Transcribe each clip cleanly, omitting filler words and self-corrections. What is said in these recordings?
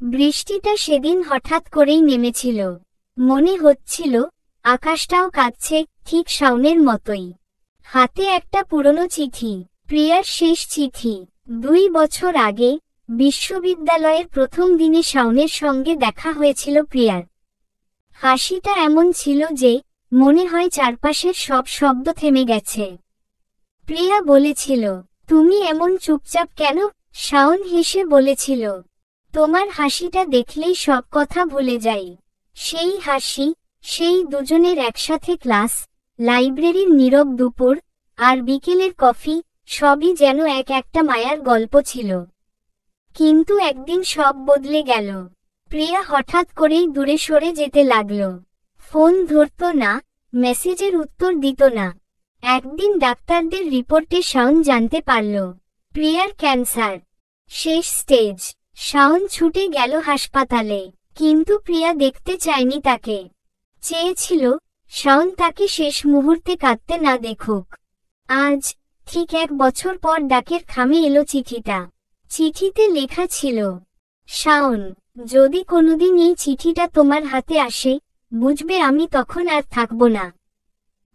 বৃষ্টিটা সেদিন হঠাৎ করেই নেমেছিল। মনে হচ্ছিল আকাশটাও কাঁদছে, ঠিক শাওনের মতোই। হাতে একটা পুরনো চিঠি, প্রিয়ার শেষ চিঠি। 2 বছর আগে বিশ্ববিদ্যালয়ের প্রথম দিনে শাওনের সঙ্গে দেখা হয়েছিল প্রিয়ার। হাসিটা এমন ছিল যে মনে হয় চারপাশের সব শব্দ থেমে গেছে। প্রিয়া বলেছিল, তুমি এমন চুপচাপ কেন? শাওন হেসে বলেছিল, তোমার হাসিটা দেখলেই সব কথা ভুলে যাই। সেই হাসি, সেই দুজনের একসাথে ক্লাস, লাইব্রেরির নীরব দুপুর, আর বিকেলের কফি, সবই যেন একটা মায়ার গল্প ছিল। কিন্তু একদিন সব বদলে গেল। প্রিয়া হঠাৎ করেই দূরে সরে যেতে লাগল। ফোন ধরত না, মেসেজের উত্তর দিত না। একদিন ডাক্তারদের রিপোর্টে শাওন জানতে পারল প্রিয়ার ক্যান্সার, শেষ স্টেজ। শাওন ছুটে গেল হাসপাতালে, কিন্তু প্রিয়া দেখতে চায়নি তাকে। চেয়েছিল শাওন তাকে শেষ মুহূর্তে কাঁদতে না দেখুক। আজ ঠিক 1 বছর পর ডাকের খামে এলো চিঠিটা। চিঠিতে লেখা ছিল, শাওন, যদি কোনোদিন এই চিঠিটা তোমার হাতে আসে, বুঝবে আমি তখন আর থাকব না।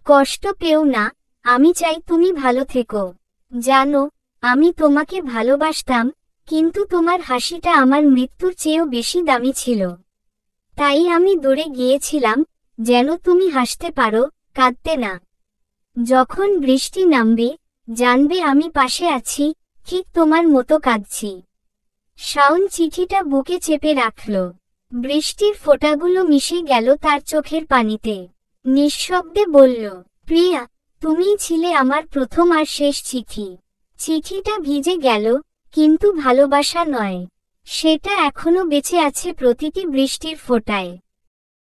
কষ্ট পেও না, আমি চাই তুমি ভালো থেকো। জানো, আমি তোমাকে ভালোবাসতাম, কিন্তু তোমার হাসিটা আমার মৃত্যুর চেয়েও বেশি দামি ছিল। তাই আমি দূরে গিয়েছিলাম, যেন তুমি হাসতে পারো, কাঁদতে না। যখন বৃষ্টি নামবে, জানবে আমি পাশে আছি, ঠিক তোমার মতো কাঁদছি। শাওন চিঠিটা বুকে চেপে রাখল। বৃষ্টির ফোঁটাগুলো মিশে গেল তার চোখের পানিতে। নিঃশব্দে বলল, প্রিয়া, তুমিই ছিলে আমার প্রথম আর শেষ চিঠি। চিঠিটা ভিজে গেল, কিন্তু ভালোবাসা নয়। সেটা এখনো বেঁচে আছে প্রতিটি বৃষ্টির ফোঁটায়।